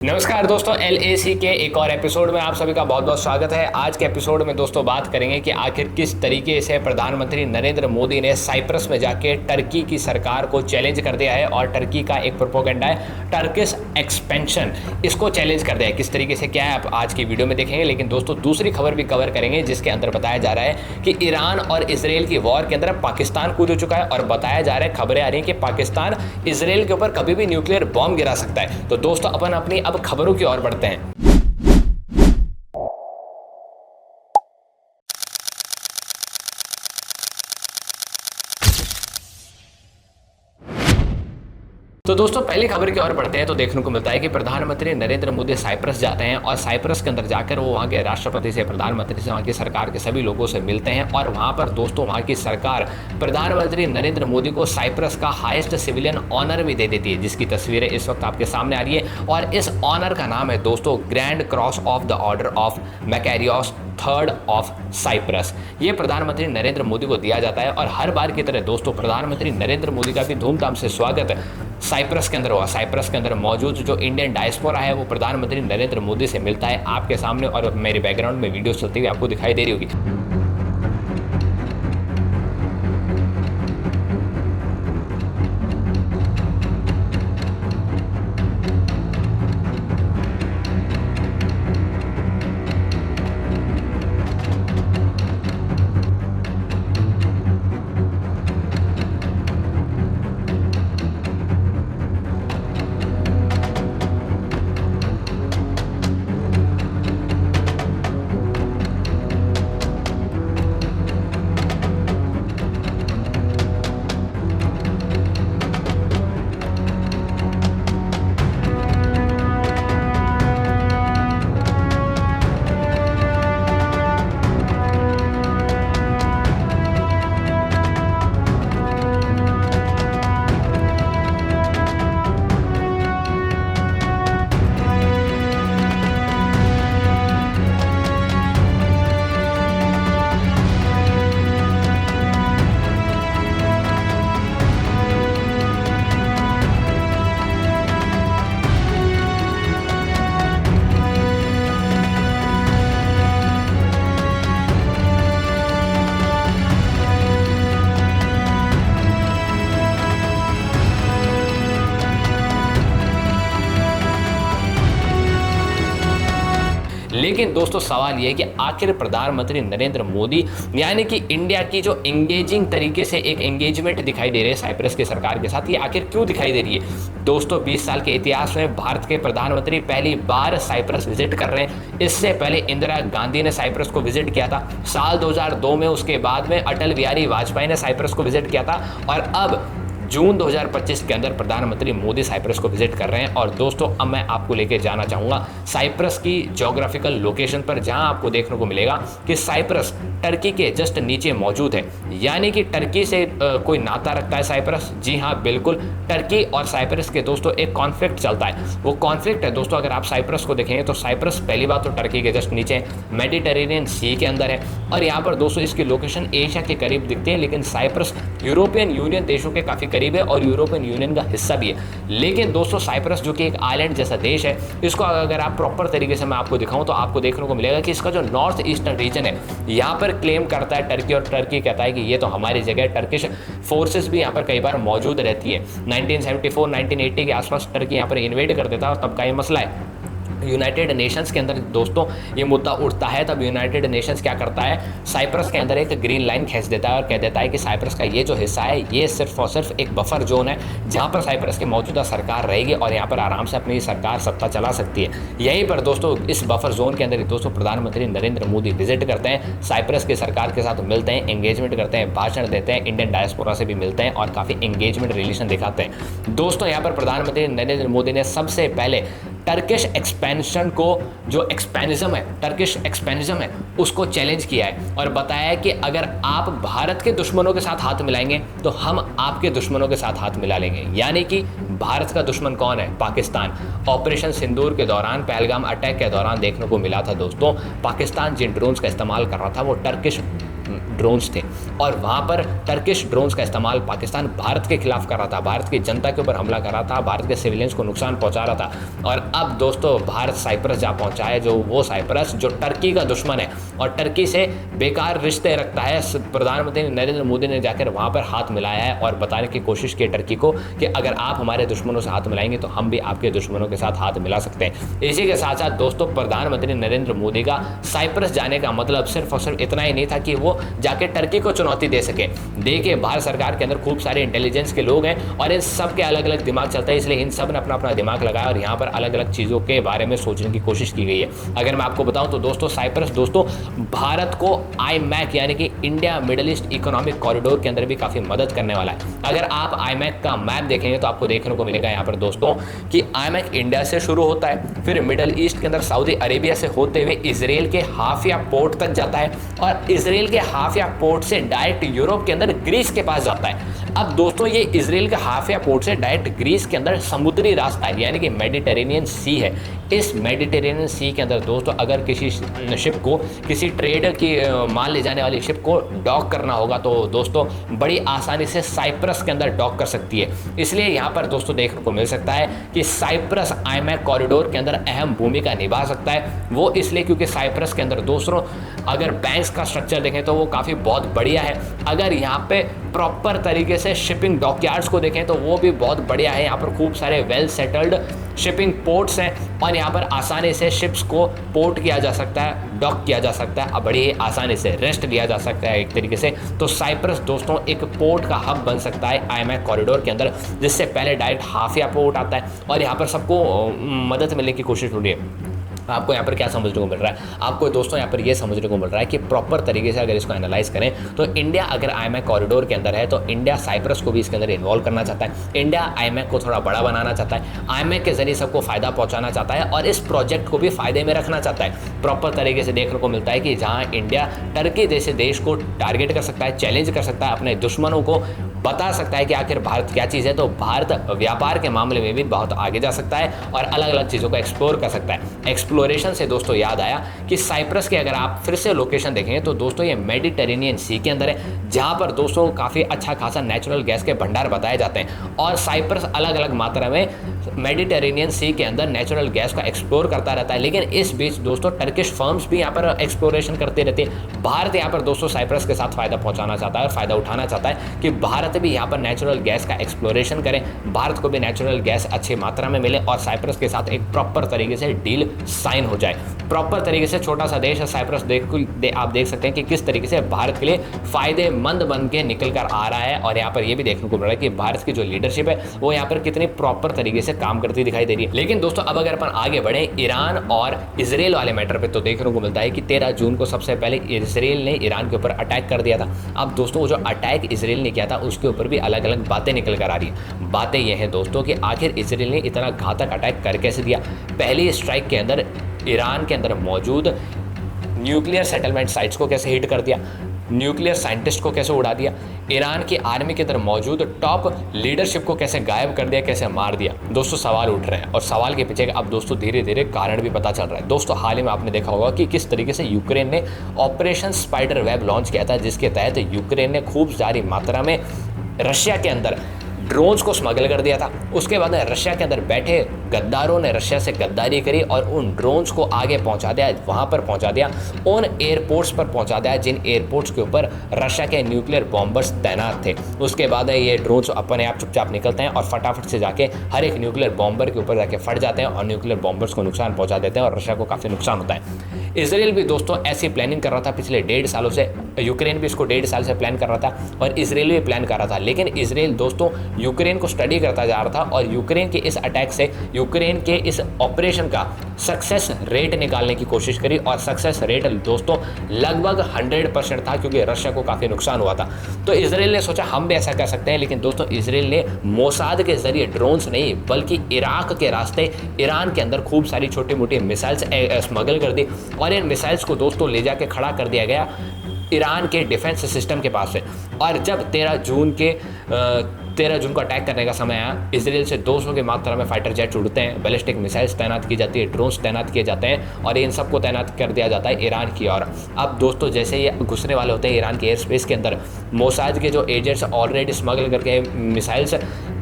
नमस्कार दोस्तों, LAC के एक और एपिसोड में आप सभी का बहुत बहुत स्वागत है। आज के एपिसोड में दोस्तों बात करेंगे कि आखिर किस तरीके से प्रधानमंत्री नरेंद्र मोदी ने साइप्रस में जाके टर्की की सरकार को चैलेंज कर दिया है और टर्की का एक प्रोपोगेंडा है टर्किश एक्सपेंशन, इसको चैलेंज कर दिया है। किस तरीके से क्या है आप आज की वीडियो में देखेंगे। लेकिन दोस्तों दूसरी खबर भी कवर करेंगे जिसके अंदर बताया जा रहा है कि ईरान और इसराइल की वॉर के अंदर पाकिस्तान कूद चुका है और बताया जा रहा है, खबरें आ रही है कि पाकिस्तान इसराइल के ऊपर कभी भी न्यूक्लियर बॉम्ब गिरा सकता है। तो दोस्तों अपन अपनी अब खबरों की ओर बढ़ते हैं। तो दोस्तों पहली खबर की ओर बढ़ते हैं तो देखने को मिलता है कि प्रधानमंत्री नरेंद्र मोदी साइप्रस जाते हैं और साइप्रस के अंदर जाकर वो वहाँ के राष्ट्रपति से, प्रधानमंत्री से, वहाँ की सरकार के सभी लोगों से मिलते हैं और वहाँ पर दोस्तों वहाँ की सरकार प्रधानमंत्री नरेंद्र मोदी को साइप्रस का हाईएस्ट सिविलियन ऑनर भी दे देती है, जिसकी तस्वीरें इस वक्त आपके सामने आ रही है। और इस ऑनर का नाम है दोस्तों grand cross of the order of Makarios third of Cyprus. ये प्रधानमंत्री नरेंद्र मोदी को दिया जाता है और हर बार की तरह दोस्तों प्रधानमंत्री नरेंद्र मोदी का भी धूमधाम से स्वागत साइप्रस के अंदर हुआ। साइप्रस के अंदर मौजूद जो इंडियन डायस्पोरा है वो प्रधानमंत्री नरेंद्र मोदी से मिलता है आपके सामने, और मेरे बैकग्राउंड में वीडियो चलती हुई आपको दिखाई दे रही होगी। लेकिन दोस्तों सवाल ये है कि आखिर प्रधानमंत्री नरेंद्र मोदी यानी कि इंडिया की जो एंगेजिंग तरीके से एक एंगेजमेंट दिखाई दे रही है साइप्रस की सरकार के साथ, ये आखिर क्यों दिखाई दे रही है। दोस्तों 20 साल के इतिहास में भारत के प्रधानमंत्री पहली बार साइप्रस विजिट कर रहे हैं। इससे पहले इंदिरा गांधी ने साइप्रस को विजिट किया था साल 2002 में, उसके बाद में अटल बिहारी वाजपेयी ने साइप्रस को विजिट किया था और अब जून 2025 के अंदर प्रधानमंत्री मोदी साइप्रस को विजिट कर रहे हैं। और दोस्तों अब मैं आपको लेके जाना चाहूँगा साइप्रस की ज्योग्राफिकल लोकेशन पर, जहां आपको देखने को मिलेगा कि साइप्रस टर्की के जस्ट नीचे मौजूद है। यानी कि टर्की से कोई नाता रखता है साइप्रस। जी हाँ बिल्कुल, टर्की और साइप्रस के दोस्तों एक कॉन्फ्लिक्ट चलता है। वो कॉन्फ्लिक्ट है दोस्तों, अगर आप साइप्रस को देखेंगे तो साइप्रस पहली बात तो टर्की के जस्ट नीचे मेडिटेरेनियन सी के अंदर है और यहाँ पर दोस्तों इसकी लोकेशन एशिया के करीब दिखती है। लेकिन साइप्रस यूरोपियन यूनियन देशों के काफ़ी करीब है और यूरोपियन यूनियन का हिस्सा भी है। लेकिन दोस्तों साइप्रस जो कि एक आइलैंड जैसा देश है, इसको अगर आप प्रॉपर तरीके से मैं आपको दिखाऊं तो आपको देखने को मिलेगा कि इसका जो नॉर्थ ईस्टर्न रीजन है यहाँ पर क्लेम करता है टर्की, और टर्की कहता है कि ये तो हमारी जगह है। टर्किश फोर्सेस भी यहाँ पर कई बार मौजूद रहती है। 1974-1980 के आसपास टर्की यहाँ पर इन्वेड कर देता है और तब का ये मसला है। यूनाइटेड नेशंस के अंदर दोस्तों ये मुद्दा उठता है, तब यूनाइटेड नेशंस क्या करता है, साइप्रस के अंदर एक ग्रीन लाइन खींच देता है और कह देता है कि साइप्रस का ये जो हिस्सा है ये सिर्फ और सिर्फ एक बफर जोन है जहां पर साइप्रस की मौजूदा सरकार रहेगी और यहां पर आराम से अपनी सरकार सत्ता चला सकती है। यहीं पर दोस्तों इस बफर जोन के अंदर दोस्तों प्रधानमंत्री नरेंद्र मोदी विजिट करते हैं, साइप्रस की सरकार के साथ मिलते हैं, एंगेजमेंट करते हैं, भाषण देते हैं, इंडियन डायस्पोरा से भी मिलते हैं और काफ़ी एंगेजमेंट रिलेशन दिखाते हैं। दोस्तों यहाँ पर प्रधानमंत्री नरेंद्र मोदी ने सबसे पहले टर्किश एक्सपेंशन को, जो एक्सपेनिज्म है, टर्किश एक्सपेनिज्म है, उसको चैलेंज किया है और बताया है कि अगर आप भारत के दुश्मनों के साथ हाथ मिलाएंगे तो हम आपके दुश्मनों के साथ हाथ मिला लेंगे। यानी कि भारत का दुश्मन कौन है? पाकिस्तान। ऑपरेशन सिंदूर के दौरान, पहलगाम अटैक के दौरान देखने को मिला था दोस्तों, पाकिस्तान जिन ड्रोन्स का इस्तेमाल कर रहा था वो टर्किश ड्रोन्स थे और वहाँ पर टर्किश ड्रोन्स का इस्तेमाल पाकिस्तान भारत के खिलाफ कर रहा था, भारत की जनता के ऊपर हमला कर रहा था, भारत के सिविलियंस को नुकसान पहुँचा रहा था। और अब दोस्तों भारत साइप्रस जा पहुँचा है, जो वो साइप्रस जो टर्की का दुश्मन है और टर्की से बेकार रिश्ते रखता है। प्रधानमंत्री नरेंद्र मोदी ने जाकर वहाँ पर हाथ मिलाया है और बताने की कोशिश की टर्की को कि अगर आप हमारे दुश्मनों से हाथ मिलाएंगे तो हम भी आपके दुश्मनों के साथ हाथ मिला सकते हैं। इसी के साथ साथ दोस्तों प्रधानमंत्री नरेंद्र मोदी का साइप्रस जाने का मतलब सिर्फ और सिर्फ इतना ही नहीं था कि वो जाके टर्की को चुनौती दे सके। देखिए भारत सरकार के अंदर खूब सारे इंटेलिजेंस के लोग हैं और इन सब के अलग अलग दिमाग चलता है, इसलिए इन सब ने अपना अपना दिमाग लगाया और यहाँ पर अलग अलग चीज़ों के बारे में सोचने की कोशिश की गई है। अगर मैं आपको बताऊं तो दोस्तों साइप्रस दोस्तों भारत को IMEC यानी कि India middle east economic corridor के अंदर भी काफ़ी मदद करने वाला है। अगर आप IMEC का मैप देखेंगे तो आपको देखने को मिलेगा यहाँ पर दोस्तों कि IMEC इंडिया से शुरू होता है, फिर मिडिल ईस्ट के अंदर सऊदी अरेबिया से होते हुए इजराइल के हाफिया पोर्ट तक जाता है और इजराइल के हाफिया पोर्ट से डायरेक्ट यूरोप के अंदर ग्रीस के पास जाता है। अब दोस्तों ये इजराइल के हाफिया पोर्ट से डायरेक्ट ग्रीस के अंदर समुद्री रास्ता है यानी कि मेडिटेरेनियन सी है। इस मेडिटेरेनियन सी के अंदर दोस्तों अगर किसी शिप को, किसी ट्रेड की माल ले जाने वाली शिप को डॉक करना होगा तो दोस्तों बड़ी आसानी से साइप्रस के अंदर डॉक कर सकती है। इसलिए यहाँ पर दोस्तों देखने को मिल सकता है कि साइप्रस IMEC कॉरिडोर के अंदर अहम भूमिका निभा सकता है। वो इसलिए क्योंकि साइप्रस के अंदर दोस्तों अगर बैंक्स का स्ट्रक्चर देखें तो वो काफ़ी बहुत बढ़िया है। अगर यहाँ पे प्रॉपर तरीके से शिपिंग डॉकयार्ड्स को देखें तो वो भी बहुत बढ़िया है। यहाँ पर खूब सारे वेल सेटल्ड शिपिंग पोर्ट्स हैं और यहाँ पर आसानी से शिप्स को पोर्ट किया जा सकता है, डॉक किया जा सकता है, बड़ी ही आसानी से रेस्ट लिया जा सकता है एक तरीके से। तो साइप्रस दोस्तों एक पोर्ट का हब बन सकता है IMEC कॉरिडोर के अंदर, जिससे पहले डायरेक्ट हाफिया पोर्ट आता है और यहाँ पर सबको मदद मिलने की कोशिश हो रही है। आपको यहाँ पर क्या समझने को मिल रहा है? आपको दोस्तों यहाँ पर ये समझने को मिल रहा है कि प्रॉपर तरीके से अगर इसको एनालाइज करें तो इंडिया अगर IMEC कॉरिडोर के अंदर है तो इंडिया साइप्रस को भी इसके अंदर इन्वॉल्व करना चाहता है। इंडिया IMEC को थोड़ा बड़ा बनाना चाहता है, IMEC के जरिए सबको फायदा पहुंचाना चाहता है और इस प्रोजेक्ट को भी फायदे में रखना चाहता है। प्रॉपर तरीके से देखने को मिलता है कि जहाँ इंडिया टर्की जैसे देश को टारगेट कर सकता है, चैलेंज कर सकता है, अपने दुश्मनों को बता सकता है कि आखिर भारत क्या चीज़ है, तो भारत व्यापार के मामले में भी बहुत आगे जा सकता है और अलग अलग चीज़ों को एक्सप्लोर कर सकता है। एक्सप्लोरेशन से दोस्तों याद आया कि साइप्रस के अगर आप फिर से लोकेशन देखेंगे तो दोस्तों ये मेडिटेरेनियन सी के अंदर है, जहाँ पर दोस्तों काफ़ी अच्छा खासा नेचुरल गैस के भंडार बताए जाते हैं और साइप्रस अलग अलग मात्रा में मेडिटेरेनियन सी के अंदर नेचुरल गैस को एक्सप्लोर करता रहता है। लेकिन इस बीच दोस्तों टर्किश फर्म्स भी यहाँ पर एक्सप्लोरेशन करते रहते हैं। भारत यहाँ पर दोस्तों साइप्रस के साथ फायदा पहुँचाना चाहता है और फायदा उठाना चाहता है कि भारत भी यहाँ पर नेचुरल गैस का एक्सप्लोरेशन करें, भारत को भी नेचुरल गैस अच्छी मात्रा में मिले और साइप्रस के साथ एक प्रॉपर तरीके से डील साइन हो जाए। प्रॉपर तरीके से छोटा सा देश है साइप्रस, आप देख सकते हैं कि किस तरीके से भारत के लिए फायदेमंद बन के निकल कर आ रहा है और यहाँ पर यह भी देखने को मिल रहा है कि भारत की जो लीडरशिप है वो यहाँ पर कितनी प्रॉपर तरीके से काम करती दिखाई दे रही है। लेकिन दोस्तों अब अगर अपन आगे बढ़े ईरान और इजराइल वाले मैटर पे तो देखने को मिलता है कि 13 जून को सबसे पहले इजराइल ने ईरान के ऊपर अटैक कर दिया था। अब दोस्तों वो जो अटैक इजराइल ने किया था उसके ऊपर भी अलग अलग बातें निकल कर आ रही है। बातें यह हैं दोस्तों कि आखिर इजराइल ने इतना घातक अटैक कर कैसे दिया। पहली स्ट्राइक के अंदर ईरान के अंदर मौजूद न्यूक्लियर सेटलमेंट साइट्स को कैसे हिट कर दिया, न्यूक्लियर साइंटिस्ट को कैसे उड़ा दिया, ईरान की आर्मी के अंदर मौजूद टॉप लीडरशिप को कैसे गायब कर दिया, कैसे मार दिया। दोस्तों सवाल उठ रहे हैं और सवाल के पीछे अब दोस्तों धीरे धीरे कारण भी पता चल रहा है। दोस्तों हाल ही में आपने देखा होगा कि किस तरीके से यूक्रेन ने ऑपरेशन स्पाइडर वेब लॉन्च किया था, जिसके तहत यूक्रेन ने खूब सारी मात्रा में रशिया के अंदर ड्रोन्स को स्मगल कर दिया था। उसके बाद रशिया के अंदर बैठे गद्दारों ने रशिया से गद्दारी करी और उन ड्रोन्स को आगे पहुंचा दिया, वहां पर पहुंचा दिया, उन एयरपोर्ट्स पर पहुंचा दिया जिन एयरपोर्ट्स के ऊपर रशिया के न्यूक्लियर बॉम्बर्स तैनात थे। उसके बाद ये ड्रोन्स अपने आप चुपचाप निकलते हैं और फटाफट से जाके हर एक न्यूक्लियर बॉम्बर के ऊपर जाके फट जाते हैं और न्यूक्लियर बॉम्बर्स को नुकसान पहुंचा देते हैं और रशिया को काफ़ी नुकसान होता है। इजराइल भी दोस्तों ऐसी प्लानिंग कर रहा था पिछले 1.5 सालों से, यूक्रेन भी इसको 1.5 साल से प्लान कर रहा था और इजराइल भी प्लान कर रहा था। लेकिन इजराइल दोस्तों यूक्रेन को स्टडी करता जा रहा था और यूक्रेन के इस अटैक से, यूक्रेन के इस ऑपरेशन का सक्सेस रेट निकालने की कोशिश करी और सक्सेस रेट दोस्तों लगभग 100% था, क्योंकि रशिया को काफ़ी नुकसान हुआ था। तो इजराइल ने सोचा हम भी ऐसा कर सकते हैं, लेकिन दोस्तों इजराइल ने मोसाद के जरिए ड्रोन्स नहीं बल्कि इराक के रास्ते ईरान के अंदर खूब सारी छोटी मोटी मिसाइल्स स्मगल कर दी और इन मिसाइल्स को दोस्तों ले जाके खड़ा कर दिया गया ईरान के डिफेंस सिस्टम के पास से। और जब 13 13 जून को अटैक करने का समय आया। इसराइल से 200 की मात्रा में फाइटर जेट उड़ते हैं, बैलिस्टिक मिसाइल्स तैनात की जाती है, ड्रोन्स तैनात किए जाते हैं और इन सबको तैनात कर दिया जाता है ईरान की ओर। अब दोस्तों जैसे ये घुसने वाले होते हैं ईरान के एयर स्पेस के अंदर, मोसाद के जो एजेंट्स ऑलरेडी स्मगल करके मिसाइल्स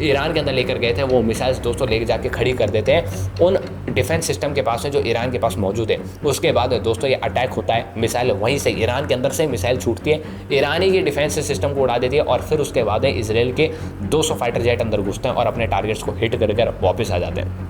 ईरान के अंदर लेकर गए थे, वो मिसाइल्स दोस्तों ले जाके खड़ी कर देते हैं उन डिफेंस सिस्टम के पास है जो ईरान के पास मौजूद है। उसके बाद दोस्तों ये अटैक होता है, मिसाइल वहीं से ईरान के अंदर से मिसाइल छूटती है, ईरानी की डिफेंस सिस्टम को उड़ा देती है और फिर उसके बाद इसराइल के 200 फाइटर जेट अंदर घुसते हैं और अपने टारगेट्स को हिट कर वापस आ जाते हैं।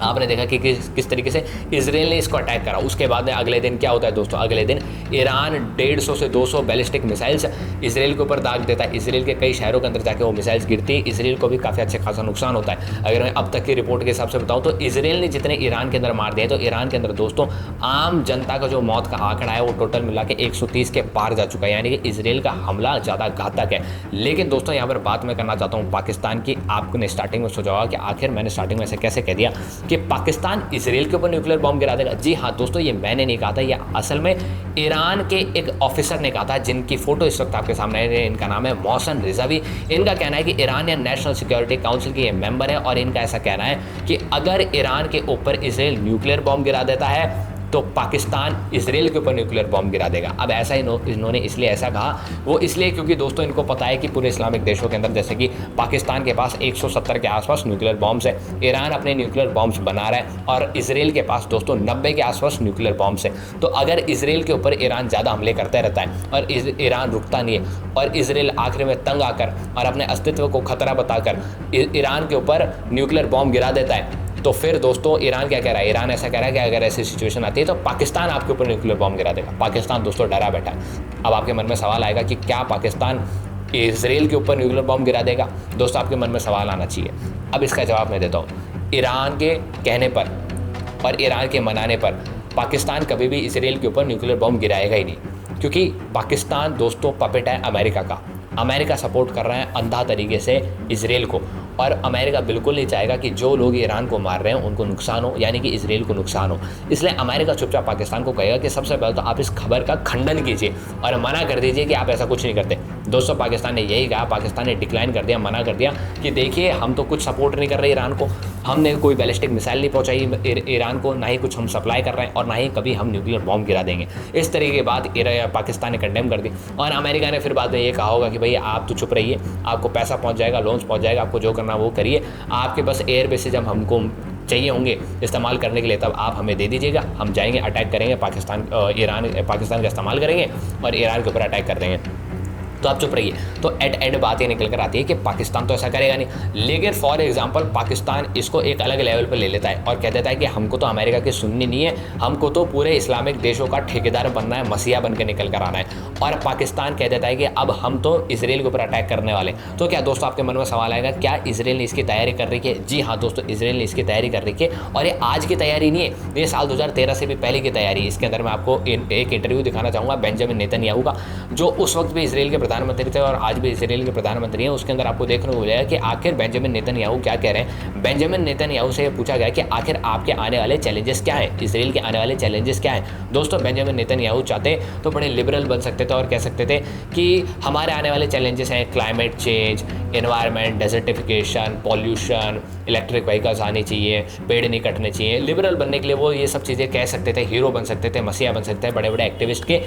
आपने देखा कि किस तरीके से इसराइल ने इसको अटैक करा। उसके बाद अगले दिन क्या होता है दोस्तों, अगले दिन ईरान 150 से 200 बैलिस्टिक मिसाइल्स इसराइल के ऊपर दाग देता है। इसराइल के कई शहरों के अंदर जाके वो मिसाइल्स गिरती है, इसराइल को भी काफ़ी अच्छे खासा नुकसान होता है। अगर मैं अब तक की रिपोर्ट के हिसाब से बताऊँ तो इसराइल ने जितने ईरान के अंदर मार दिए, तो ईरान के अंदर दोस्तों आम जनता का जो मौत का आंकड़ा है वो टोटल मिला के 130 के पार जा चुका है, यानी कि इसराइल का हमला ज़्यादा घातक है। लेकिन दोस्तों यहाँ पर बात मैं करना चाहता हूँ पाकिस्तान की। आपने स्टार्टिंग में सोचा होगा कि आखिर मैंने स्टार्टिंग में ऐसे कैसे कह दिया कि पाकिस्तान इसराइल के ऊपर न्यूक्लियर बॉम्ब गिरा देगा। जी हाँ दोस्तों, ये मैंने नहीं कहा था, ये असल में ईरान के एक ऑफिसर ने कहा था, जिनकी फोटो इस वक्त आपके सामने है। इनका नाम है मोहसन रिजवी। इनका कहना है कि ईरानियन नेशनल सिक्योरिटी काउंसिल के ये मेंबर है और इनका ऐसा कहना है कि अगर ईरान के ऊपर इसराइल न्यूक्लियर बॉम्ब गिरा देता है तो पाकिस्तान इसराइल के ऊपर न्यूक्लियर बॉम्ब गिरा देगा। अब ऐसा इन्होंने इसलिए ऐसा कहा, वो इसलिए क्योंकि दोस्तों इनको पता है कि पूरे इस्लामिक देशों के अंदर, जैसे कि पाकिस्तान के पास 170 के आसपास न्यूक्लियर बॉम्ब्स है, ईरान अपने न्यूक्लियर बॉम्ब्स बना रहा है और इसराइल के पास दोस्तों 90 के आसपास न्यूक्लियर बॉम्ब्स है। तो अगर इसराइल के ऊपर ईरान ज़्यादा हमले करता रहता है और ईरान रुकता नहीं है और इसराइल आखिर में तंग आकर और अपने अस्तित्व को खतरा बताकर ईरान के ऊपर न्यूक्लियर बॉम्ब गिरा देता है, तो फिर दोस्तों ईरान क्या कह रहा है, ईरान ऐसा कह रहा है कि अगर ऐसी सिचुएशन आती है तो पाकिस्तान आपके ऊपर न्यूक्लियर बॉम्ब गिरा देगा। पाकिस्तान दोस्तों डरा बैठा है। अब आपके मन में सवाल आएगा कि क्या पाकिस्तान इसराइल के ऊपर न्यूक्लियर बॉम्ब गिरा देगा? दोस्तों आपके मन में सवाल आना चाहिए। अब इसका जवाब मैं देता हूँ। ईरान के कहने पर और ईरान के मनाने पर पाकिस्तान कभी भी इसराइल के ऊपर न्यूक्लियर बॉम्ब गिराएगा ही नहीं, क्योंकि पाकिस्तान दोस्तों पपेट है अमेरिका का। अमेरिका सपोर्ट कर रहा है अंधा तरीके से इसराइल को और अमेरिका बिल्कुल नहीं चाहेगा कि जो लोग ईरान को मार रहे हैं उनको नुकसान हो, यानी कि इसराइल को नुकसान हो। इसलिए अमेरिका चुपचाप पाकिस्तान को कहेगा कि सबसे पहले तो आप इस खबर का खंडन कीजिए और मना कर दीजिए कि आप ऐसा कुछ नहीं करते। दोस्तों पाकिस्तान ने यही कहा, पाकिस्तान ने डिक्लाइन कर दिया, मना कर दिया कि देखिए हम तो कुछ सपोर्ट नहीं कर रहे ईरान को, हमने कोई बैलिस्टिक मिसाइल नहीं पहुंचाई ईरान को, ना ही कुछ हम सप्लाई कर रहे हैं और ना ही कभी हम न्यूक्लियर बॉम्ब गिरा देंगे। इस तरीके की बात पाकिस्तान ने कंडेम कर दी और अमेरिका ने फिर बाद में ये कहा होगा कि भाई आप तो चुप रहिए, आपको पैसा पहुंच जाएगा, लोन्स पहुंच जाएगा, आपको जो करना वो करिए, आपके बस एयर बेसिस जब हमको चाहिए होंगे इस्तेमाल करने के लिए तब आप हमें दे दीजिएगा, हम जाएंगे अटैक करेंगे, पाकिस्तान का इस्तेमाल करेंगे और ईरान के ऊपर अटैक कर देंगे। तो आप चुप रहिए। तो एंड बात ये निकल कर आती है कि पाकिस्तान तो ऐसा करेगा नहीं, लेकिन फॉर एग्जांपल पाकिस्तान इसको एक अलग लेवल पर ले लेता है और कह देता है कि हमको तो अमेरिका की सुननी नहीं है, हमको तो पूरे इस्लामिक देशों का ठेकेदार बनना है, मसीहा बन के निकल कर आना है। और पाकिस्तान कह देता है कि अब हम तो इसराइल के ऊपर अटैक करने वाले। तो क्या दोस्तों आपके मन में सवाल आएगा, क्या इसराइल ने इसकी तैयारी कर रही है? जी हाँ दोस्तों, इसराइल ने इसकी तैयारी कर रही है और ये आज की तैयारी नहीं है, ये साल 2013 से भी पहले की तैयारी है। इसके अंदर मैं आपको एक इंटरव्यू दिखाना चाहूँगा बेंजामिन नेतन्याहू का, जो उस वक्त भी इसराइल के प्रधानमंत्री थे और आज भी इसराइल के प्रधानमंत्री हैं। उसके अंदर आपको देखने को मिलेगा कि आखिर बेंजामिन नेतन्याहू क्या कह रहे हैं। बेंजामिन नेतन्याहू से पूछा गया कि आखिर आपके आने वाले चैलेंजेस क्या हैं, इसराइल के आने वाले चैलेंजेस क्या हैं। दोस्तों बेंजामिन नेतन्याहू चाहते तो बड़े लिबरल बन सकते थे और कह सकते थे कि हमारे आने वाले चैलेंजेस हैं climate change, environment, desertification, pollution, electric vehicles आनी चाहिए, पेड़ नहीं कटने चाहिए। लिबरल बनने के लिए वो ये सब चीज़ें कह सकते थे, हीरो बन सकते थे, मसीहा बन सकते थे, बड़े बड़े एक्टिविस्ट के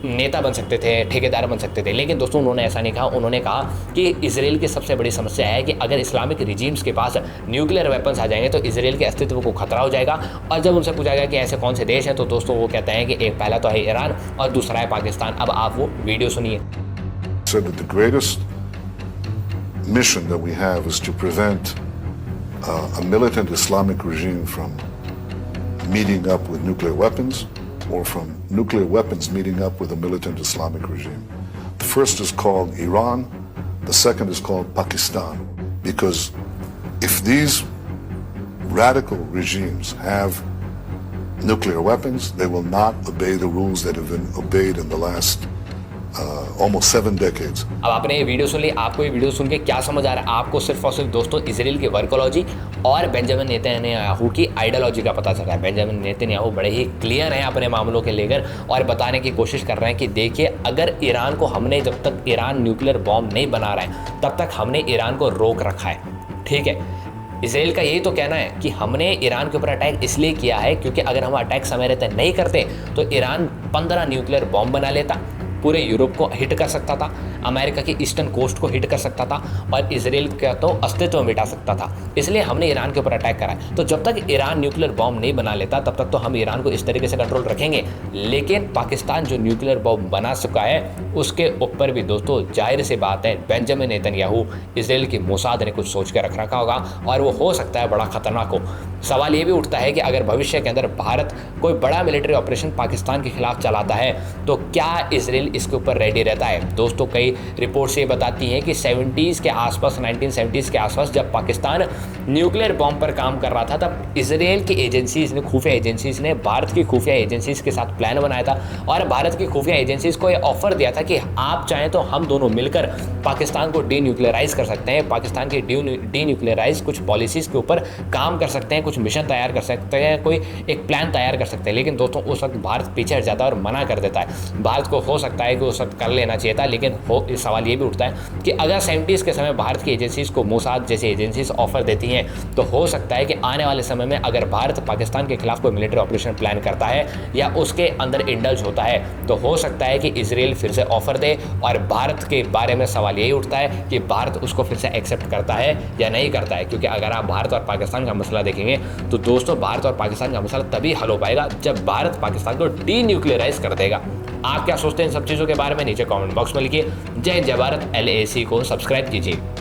नेता बन सकते थे, ठेकेदार बन सकते थे। लेकिन दोस्तों उन्होंने ऐसा नहीं कहा। उन्होंने कहा कि इसराइल की सबसे बड़ी समस्या है कि अगर इस्लामिक रिजीम्स के पास न्यूक्लियर वेपन्स आ जाएंगे तो इसराइल के अस्तित्व को खतरा हो जाएगा। और जब उनसे पूछा गया कि ऐसे कौन से देश हैं, तो दोस्तों वो कहते हैं कि एक पहला तो है ईरान और दूसरा है पाकिस्तान। अब आप वो वीडियो सुनिए। The greatest mission that we have is to prevent a militant Islamic regime from meeting up with nuclear weapons or from nuclear weapons meeting up with a militant Islamic regime. The first is called Iran, the second is called Pakistan, because if these radical regimes have nuclear weapons, they will not obey the rules that have been obeyed in the last almost 7 decades. अब आपने ये video सुन ली, आपको ये video सुन के क्या समझ आ रहा है? आपको सिर्फ और सिर्फ दोस्तों इजराइल की वर्कोलॉजी और बेंजामिन नेतन्याहू की आइडियोलॉजी का पता चल रहा है। बेंजामिन नेतन्याहू बड़े ही क्लियर हैं अपने मामलों के लेकर और बताने की कोशिश कर रहे हैं कि देखिए, अगर ईरान को हमने, जब तक ईरान न्यूक्लियर बॉम्ब नहीं बना रहा है तब तक हमने ईरान को रोक रखा है, ठीक है। इसराइल का यही तो कहना है कि हमने ईरान के ऊपर अटैक इसलिए किया है क्योंकि अगर हम अटैक समय रहते नहीं करते तो ईरान 15 न्यूक्लियर बॉम्ब बना लेता, पूरे यूरोप को हिट कर सकता था, अमेरिका की ईस्टर्न कोस्ट को हिट कर सकता था और इसराइल का तो अस्तित्व मिटा सकता था। इसलिए हमने ईरान के ऊपर अटैक करा है। तो जब तक ईरान न्यूक्लियर बॉम्ब नहीं बना लेता तब तक तो हम ईरान को इस तरीके से कंट्रोल रखेंगे। लेकिन पाकिस्तान जो न्यूक्लियर बॉम्ब बना चुका है उसके ऊपर भी दोस्तों जाहिर सी बात है बेंजामिन नेतन्याहू, इसराइल की मोसाद ने कुछ सोच के रख रखा होगा और वो हो सकता है बड़ा खतरनाक हो। सवाल ये भी उठता है कि अगर भविष्य के अंदर भारत कोई बड़ा मिलिट्री ऑपरेशन पाकिस्तान के खिलाफ चलाता है तो क्या इसराइल इसके ऊपर रेडी रहता है? दोस्तों कई रिपोर्ट्स ये बताती हैं कि 70s के आसपास, 1970s के आसपास जब पाकिस्तान न्यूक्लियर बॉम्ब पर काम कर रहा था तब इसराइल की एजेंसीज ने, खुफिया एजेंसीज ने भारत की खुफिया एजेंसीज के साथ प्लान बनाया था और भारत की खुफिया एजेंसीज को ये ऑफर दिया था कि आप चाहें तो हम दोनों मिलकर पाकिस्तान को डीन्यूक्लियराइज कर सकते हैं, पाकिस्तान की डीन्यूक्लियराइज कुछ पॉलिसीज़ के ऊपर काम कर सकते हैं, कुछ मिशन तैयार कर सकते हैं, कोई एक प्लान तैयार कर सकते हैं। लेकिन दोस्तों उस वक्त भारत पीछे हट जाता है और मना कर देता है। भारत को हो सकता है कि उस वक्त कर लेना चाहिए था, लेकिन सवाल ये भी उठता है कि अगर 70s के समय भारत की एजेंसीज को मोसाद जैसी एजेंसीज ऑफर देती हैं तो हो सकता है कि आने वाले समय में अगर भारत पाकिस्तान के खिलाफ कोई मिलिट्री ऑपरेशन प्लान करता है या उसके अंदर इंडल्ज होता है तो हो सकता है कि इसराइल फिर से ऑफर दे और भारत के बारे में सवाल यही उठता है कि भारत उसको फिर से एक्सेप्ट करता है या नहीं करता है। क्योंकि अगर आप भारत और पाकिस्तान का मसला देखेंगे तो दोस्तों भारत और पाकिस्तान का मसला तभी हल हो पाएगा जब भारत पाकिस्तान को डीन्यूक्लियराइज कर देगा। आप क्या सोचते हैं इन सब चीज़ों के बारे में? नीचे कमेंट बॉक्स में लिखिए। जय हिंद, जय भारत। LAC को सब्सक्राइब कीजिए।